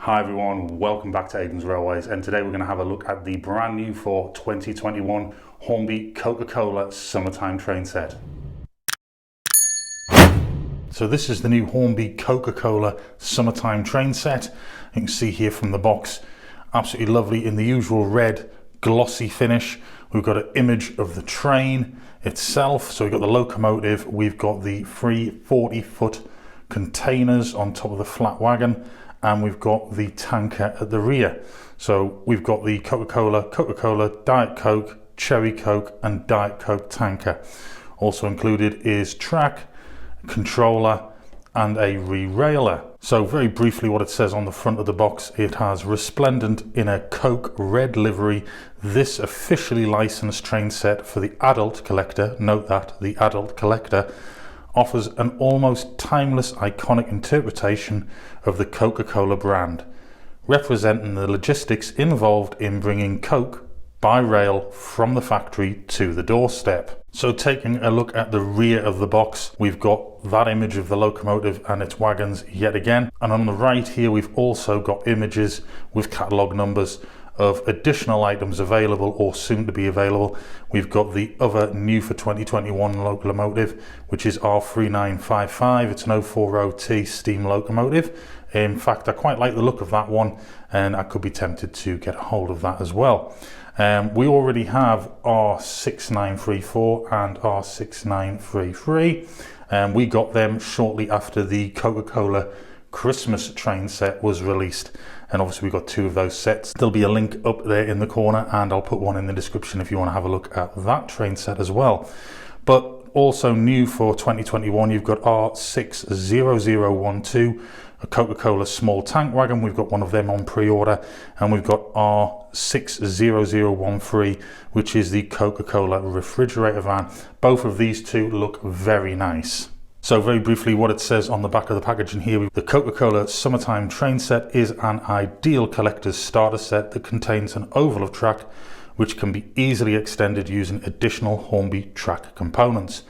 Hi everyone, welcome back to Aidans Railways, and today we're going to have a look at the brand new for 2021 Hornby Coca-cola Summertime train set. So this is the new Hornby Coca-cola Summertime train set. You can see here from the box, absolutely lovely in the usual red glossy finish. We've got an image of the train itself, so we've got the locomotive, we've got the three 40-foot containers on top of the flat wagon, and we've got the tanker at the rear. So we've got the Coca-cola, Diet Coke, Cherry Coke and Diet Coke tanker. Also included is track, controller and a re-railer. So very briefly what it says on the front of the box, it has resplendent in a Coke red livery. This officially licensed train set for the adult collector, note that, the adult collector, offers an almost timeless iconic interpretation of the Coca-Cola brand, representing the logistics involved in bringing Coke by rail from the factory to the doorstep. So taking a look at the rear of the box, we've got that image of the locomotive and its wagons yet again, and on the right here we've also got images with catalogue numbers of additional items available or soon to be available. We've got the other new for 2021 locomotive, which is R3955. It's an 040T steam locomotive. In fact, I quite like the look of that one, and I could be tempted to get a hold of that as well. We already have R6934 and R6933, and we got them shortly after the Coca-cola Christmas train set was released, and obviously we've got two of those sets. There'll be a link up there in the corner, and I'll put one in the description if you want to have a look at that train set as well. But also new for 2021, you've got R60012, a Coca-Cola small tank wagon. We've got one of them on pre-order, and we've got R60013, which is the Coca-Cola refrigerator van. Both of these two look very nice. So very briefly what it says on the back of the packaging here, the Coca-cola Summertime train set is an ideal collector's starter set that contains an oval of track which can be easily extended using additional Hornby track components.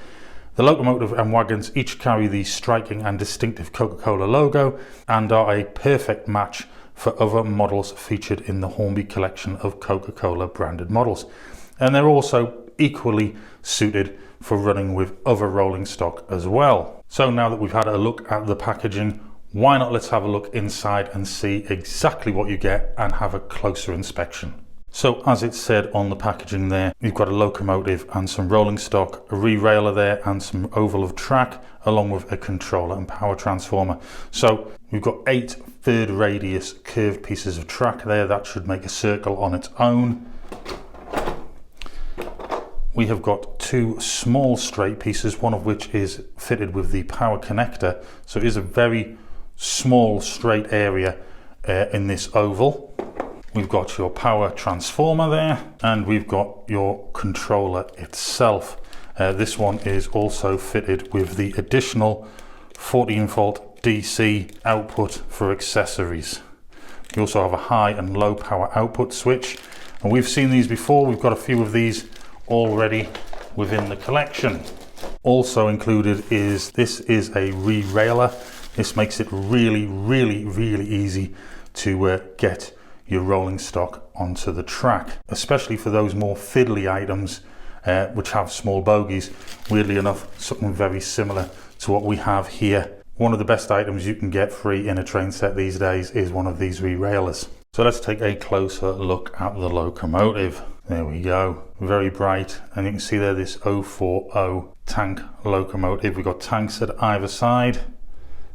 The locomotive and wagons each carry the striking and distinctive Coca-Cola logo and are a perfect match for other models featured in the Hornby collection of Coca-Cola branded models. And they're also equally suited for running with other rolling stock as well. So now that we've had a look at the packaging, why not let's have a look inside and see exactly what you get and have a closer inspection. So as it said on the packaging there, you've got a locomotive and some rolling stock, a re-railer there and some oval of track, along with a controller and power transformer. So we've got 8 third radius curved pieces of track there. That should make a circle on its own. We have got 2 small straight pieces, one of which is fitted with the power connector. So it is a very small straight area in this oval. We've got your power transformer there, and we've got your controller itself. This one is also fitted with the additional 14-volt DC output for accessories. You also have a high and low power output switch, and we've seen these before. We've got a few of these already within the collection. Also included is a re-railer. This makes it really easy to get your rolling stock onto the track, especially for those more fiddly items which have small bogies. Weirdly enough, something very similar to what we have here. One of the best items you can get free in a train set these days is one of these re-railers. So let's take a closer look at the locomotive. There we go, very bright, and you can see there this 040 tank locomotive. We've got tanks at either side.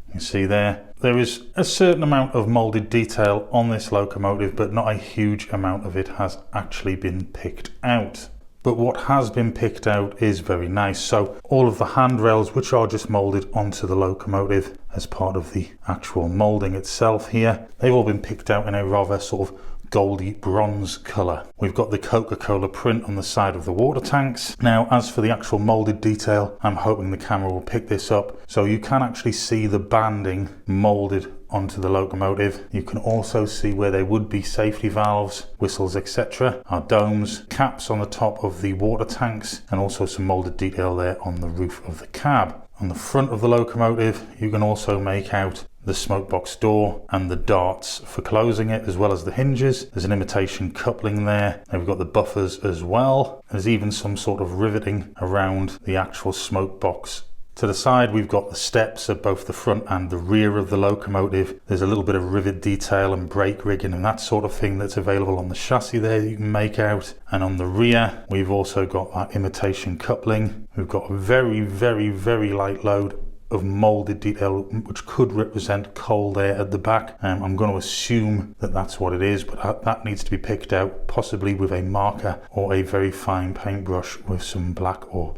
You can see there is a certain amount of moulded detail on this locomotive, but not a huge amount of it has actually been picked out. But what has been picked out is very nice. So all of the handrails, which are just moulded onto the locomotive as part of the actual moulding itself here, they've all been picked out in a rather sort of goldy bronze colour. We've got the Coca-Cola print on the side of the water tanks. Now, as for the actual moulded detail, I'm hoping the camera will pick this up, so you can actually see the banding moulded onto the locomotive. You can also see where there would be safety valves, whistles, etc. Our domes, caps on the top of the water tanks, and also some moulded detail there on the roof of the cab. On the front of the locomotive, you can also make out the smoke box door and the darts for closing it, as well as the hinges. There's an imitation coupling there, and we've got the buffers as well. There's even some sort of riveting around the actual smoke box. To the side, we've got the steps at both the front and the rear of the locomotive. There's a little bit of rivet detail and brake rigging and that sort of thing that's available on the chassis there that you can make out. And on the rear, we've also got that imitation coupling. We've got a very, very, very light load of molded detail, which could represent coal there at the back. I'm going to assume that that's what it is, but that needs to be picked out, possibly with a marker or a very fine paintbrush with some black or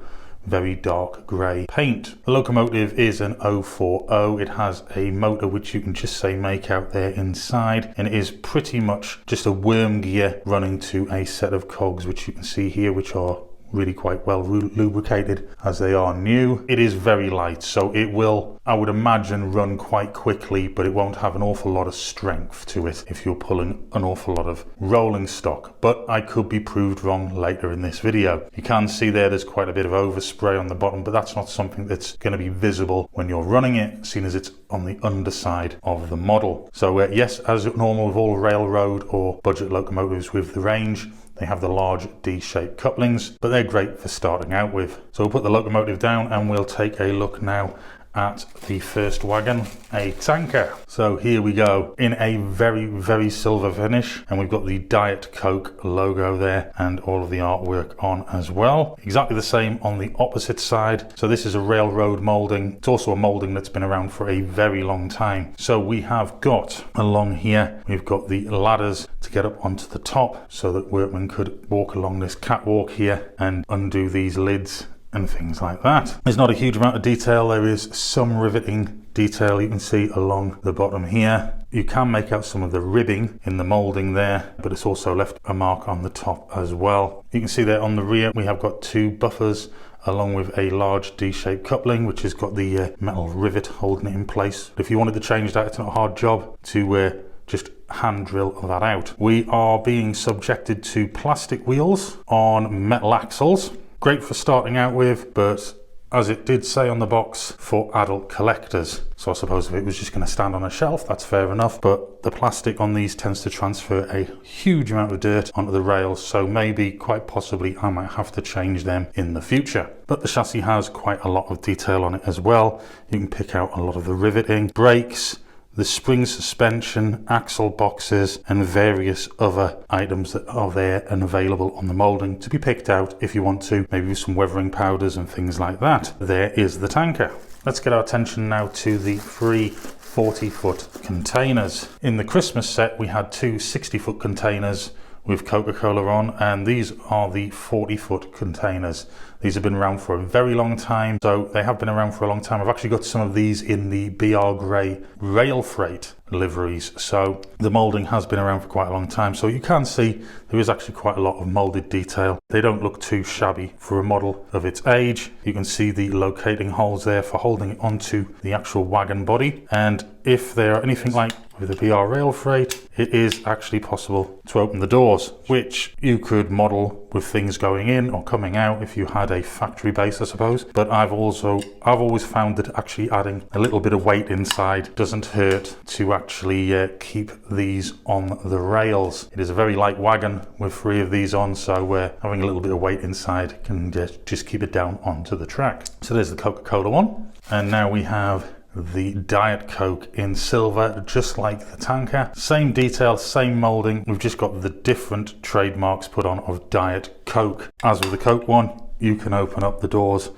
very dark grey paint. The locomotive is an 040. It has a motor which you can just say make out there inside, and it is pretty much just a worm gear running to a set of cogs, which you can see here, which are really quite well lubricated as they are new. It is very light, so it will, I would imagine, run quite quickly, but it won't have an awful lot of strength to it if you're pulling an awful lot of rolling stock. But I could be proved wrong later in this video. You can see there's quite a bit of overspray on the bottom, but that's not something that's going to be visible when you're running it, seeing as it's on the underside of the model. So yes, as normal with all railroad or budget locomotives with the range, they have the large D-shaped couplings, but they're great for starting out with. So we'll put the locomotive down and we'll take a look now at the first wagon, a tanker. So here we go in a very, very silver finish, and we've got the Diet Coke logo there and all of the artwork on as well. Exactly the same on the opposite side. So this is a railroad molding. It's also a molding that's been around for a very long time. So we have got along here, we've got the ladders to get up onto the top so that workmen could walk along this catwalk here and undo these lids and things like that. There's not a huge amount of detail. There is some riveting detail you can see along the bottom here. You can make out some of the ribbing in the molding there, but it's also left a mark on the top as well. You can see there on the rear we have got two buffers along with a large D-shaped coupling, which has got the metal rivet holding it in place. If you wanted to change that, it's not a hard job to just hand drill that out. We are being subjected to plastic wheels on metal axles. Great for starting out with, but as it did say on the box, for adult collectors. So I suppose if it was just going to stand on a shelf, that's fair enough, but the plastic on these tends to transfer a huge amount of dirt onto the rails, so maybe, quite possibly, I might have to change them in the future. But the chassis has quite a lot of detail on it as well. You can pick out a lot of the riveting, brakes, the spring suspension, axle boxes, and various other items that are there and available on the moulding to be picked out if you want to, maybe with some weathering powders and things like that. There is the tanker. Let's get our attention now to the three 40-foot containers. In the Christmas set, we had two 60-foot containers with Coca-Cola on, and these are the 40-foot containers. These have been around for a very long time, so they have been around for a long time. I've actually got some of these in the BR Grey rail freight liveries, so the moulding has been around for quite a long time. So you can see there is actually quite a lot of moulded detail. They don't look too shabby for a model of its age. You can see the locating holes there for holding it onto the actual wagon body, and if they're anything like with the BR rail freight, it is actually possible to open the doors, which you could model with things going in or coming out if you had a factory base, I suppose. But I've always found that actually adding a little bit of weight inside doesn't hurt to actually keep these on the rails. It is a very light wagon with three of these on, so having a little bit of weight inside can just keep it down onto the track. So there's the Coca-Cola one, and now we have the Diet Coke in silver, just like the tanker. Same detail, same moulding. We've just got the different trademarks put on of Diet Coke. As with the Coke one, you can open up the doors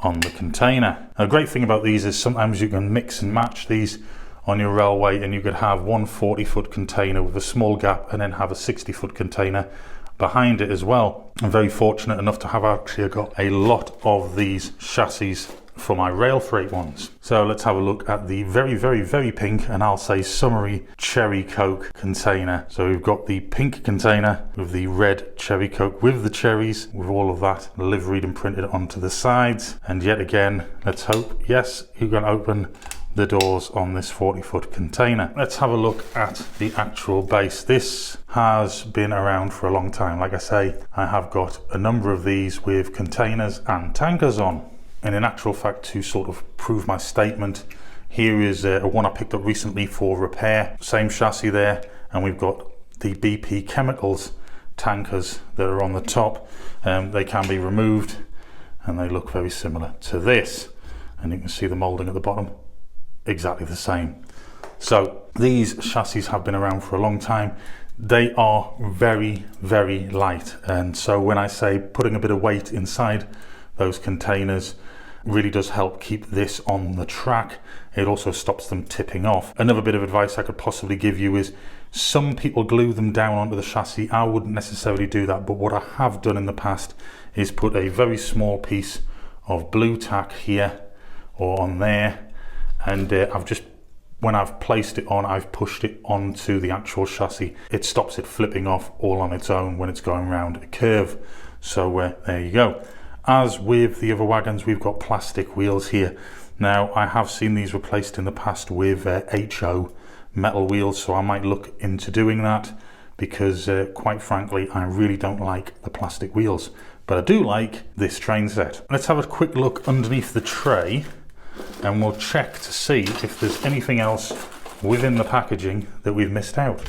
on the container. A great thing about these is sometimes you can mix and match these on your railway, and you could have one 40-foot container with a small gap and then have a 60-foot container behind it as well. I'm very fortunate enough to have actually got a lot of these chassis for my rail freight ones. So let's have a look at the very, very, very pink, and I'll say summery cherry Coke container. So we've got the pink container with the red cherry Coke with the cherries, with all of that liveried and printed onto the sides. And yet again, let's hope, yes, you can open the doors on this 40-foot container. Let's have a look at the actual base. This has been around for a long time. Like I say, I have got a number of these with containers and tankers on. And in actual fact, to sort of prove my statement Here is a one I picked up recently for repair. Same chassis there, and we've got the BP chemicals tankers that are on the top. They can be removed and they look very similar to this, and you can see the moulding at the bottom, exactly the same. So these chassis have been around for a long time. They are very, very light, and so when I say putting a bit of weight inside those containers really does help keep this on the track. It also stops them tipping off. Another bit of advice I could possibly give you is some people glue them down onto the chassis. I wouldn't necessarily do that, but what I have done in the past is put a very small piece of blue tack here or on there, and when I've placed it on, I've pushed it onto the actual chassis. It stops it flipping off all on its own when it's going around a curve. So there you go. As with the other wagons, we've got plastic wheels here. Now, I have seen these replaced in the past with HO metal wheels, so I might look into doing that because quite frankly, I really don't like the plastic wheels, but I do like this train set. Let's have a quick look underneath the tray and we'll check to see if there's anything else within the packaging that we've missed out.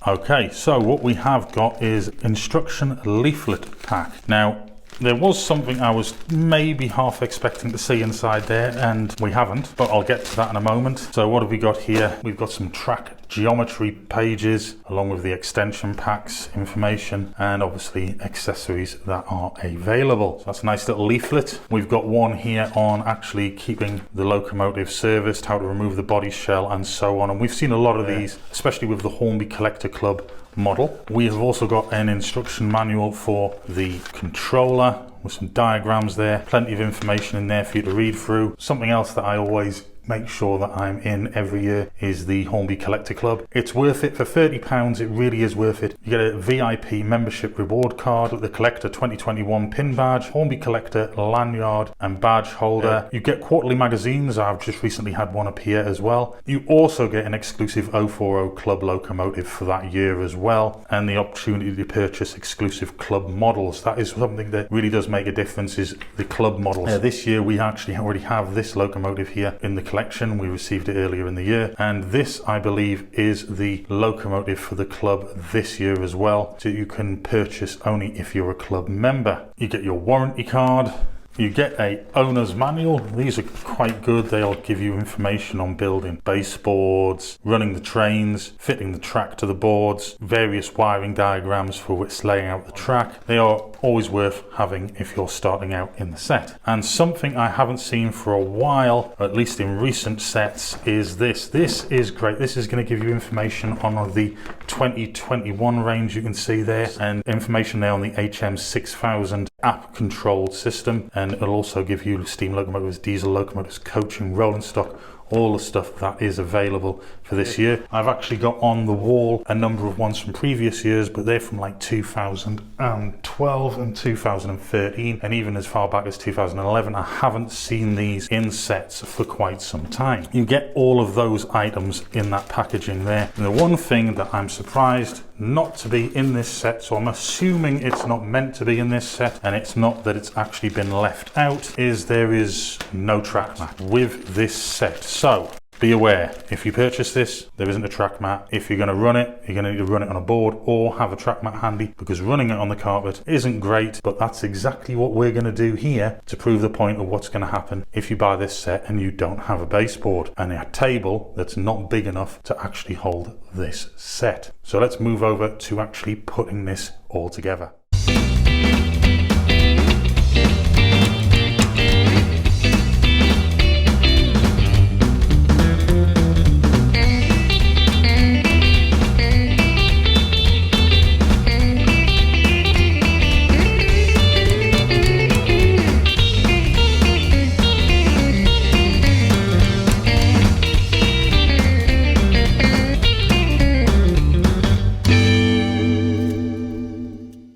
Okay, so what we have got is instruction leaflet pack. Now, there was something I was maybe half expecting to see inside there, and we haven't, but I'll get to that in a moment. So what have we got here? We've got some track geometry pages along with the extension packs information and obviously accessories that are available. So that's a nice little leaflet. We've got one here on actually keeping the locomotive serviced, how to remove the body shell and so on, and we've seen a lot of these, especially with the Hornby Collector Club model. We have also got an instruction manual for the controller with some diagrams there, plenty of information in there for you to read through. Something else that I always make sure that I'm in every year is the Hornby Collector Club. It's worth it for £30. It really is worth it. You get a VIP membership reward card, the Collector 2021 pin badge, Hornby Collector lanyard and badge holder. You get quarterly magazines. I've just recently had one up here as well. You also get an exclusive 040 Club locomotive for that year as well, and the opportunity to purchase exclusive club models. That is something that really does make a difference, is the club models. This year we actually already have this locomotive here in the collection. We received it earlier in the year, and this I believe is the locomotive for the club this year as well, so you can purchase only if you're a club member. You get your warranty card. You get a owner's manual. These are quite good. They'll give you information on building baseboards, running the trains, fitting the track to the boards, various wiring diagrams for its laying out the track. They are always worth having if you're starting out in the set. And something I haven't seen for a while, at least in recent sets, is this. This is great. This is going to give you information on the 2021 range, you can see there, and information there on the HM6000 app controlled system, and it'll also give you steam locomotives, diesel locomotives, coaching, rolling stock, all the stuff that is available for this year. I've actually got on the wall a number of ones from previous years, but they're from like 2012 and 2013, and even as far back as 2011. I haven't seen these in sets for quite some time. You get all of those items in that packaging there. And the one thing that I'm surprised not to be in this set, so I'm assuming it's not meant to be in this set, and it's not that it's actually been left out, is there is no track mat with this set. So be aware, if you purchase this, there isn't a track mat. If you're going to run it, you're going to need to run it on a board or have a track mat handy, because running it on the carpet isn't great, but that's exactly what we're going to do here to prove the point of what's going to happen if you buy this set and you don't have a baseboard and a table that's not big enough to actually hold this set. So let's move over to actually putting this all together.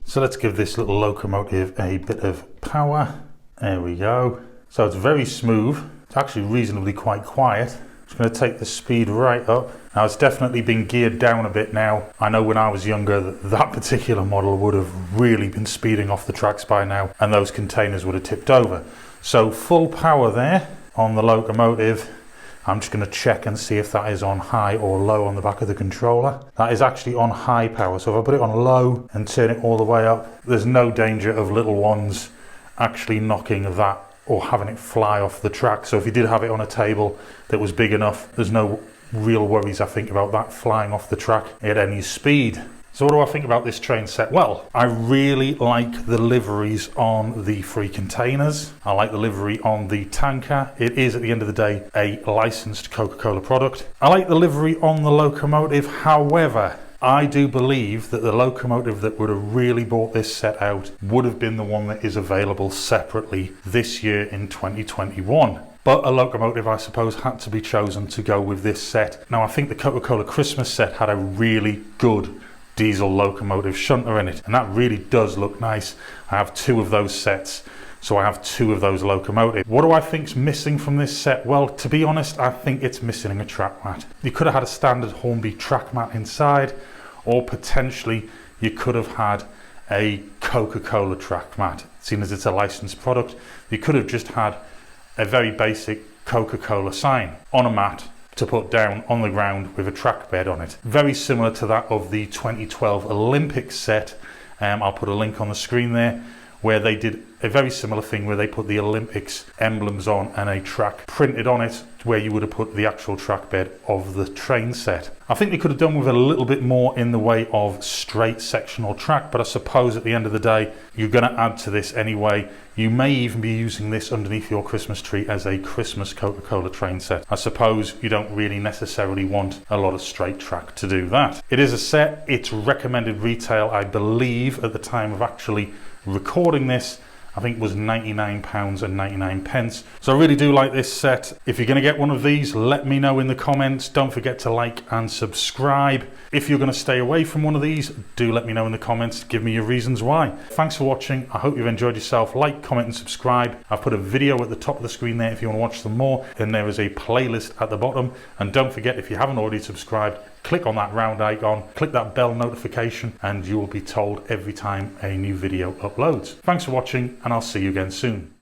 So let's give this little locomotive a bit of power. There we go. So it's very smooth. It's actually reasonably quite quiet. I'm just going to take the speed right up. Now it's definitely been geared down a bit now. I know when I was younger that particular model would have really been speeding off the tracks by now, and those containers would have tipped over. So full power there on the locomotive, I'm just going to check and see if that is on high or low on the back of the controller. That is actually on high power, so if I put it on low and turn it all the way up, there's no danger of little ones actually knocking that or having it fly off the track. So if you did have it on a table that was big enough, there's no real worries, I think, about that flying off the track at any speed. So what do I think about this train set? Well, I really like the liveries on the 3 containers. I like the livery on the tanker. It is, at the end of the day, a licensed Coca-Cola product. I like the livery on the locomotive. However, I do believe that the locomotive that would have really brought this set out would have been the one that is available separately this year in 2021. But a locomotive, I suppose, had to be chosen to go with this set. Now, I think the Coca-Cola Christmas set had a really good diesel locomotive shunter in it, and that really does look nice. I have 2 of those sets, so I have 2 of those locomotives. What do I think's missing from this set? Well, to be honest, I think it's missing a track mat. You could have had a standard Hornby track mat inside, or potentially you could have had a Coca-Cola track mat. Seeing as it's a licensed product, you could have just had a very basic Coca-Cola sign on a mat to put down on the ground with a track bed on it. Very similar to that of the 2012 Olympics set. I'll put a link on the screen there, where they did a very similar thing where they put the Olympics emblems on and a track printed on it, where you would have put the actual track bed of the train set. I think they could have done with a little bit more in the way of straight sectional track, but I suppose at the end of the day, you're going to add to this anyway. You may even be using this underneath your Christmas tree as a Christmas Coca-Cola train set. I suppose you don't really necessarily want a lot of straight track to do that. It is a set. It's recommended retail, I believe, at the time of actually recording this, I think was £99.99. So I really do like this set. If you're going to get one of these, let me know in the comments. Don't forget to like and subscribe. If you're going to stay away from one of these, do let me know in the comments. Give me your reasons why. Thanks for watching. I hope you've enjoyed yourself. Like, comment and subscribe. I've put a video at the top of the screen there if you want to watch some more. And there is a playlist at the bottom. And don't forget, if you haven't already subscribed, click on that round icon, click that bell notification, and you will be told every time a new video uploads. Thanks for watching, and I'll see you again soon.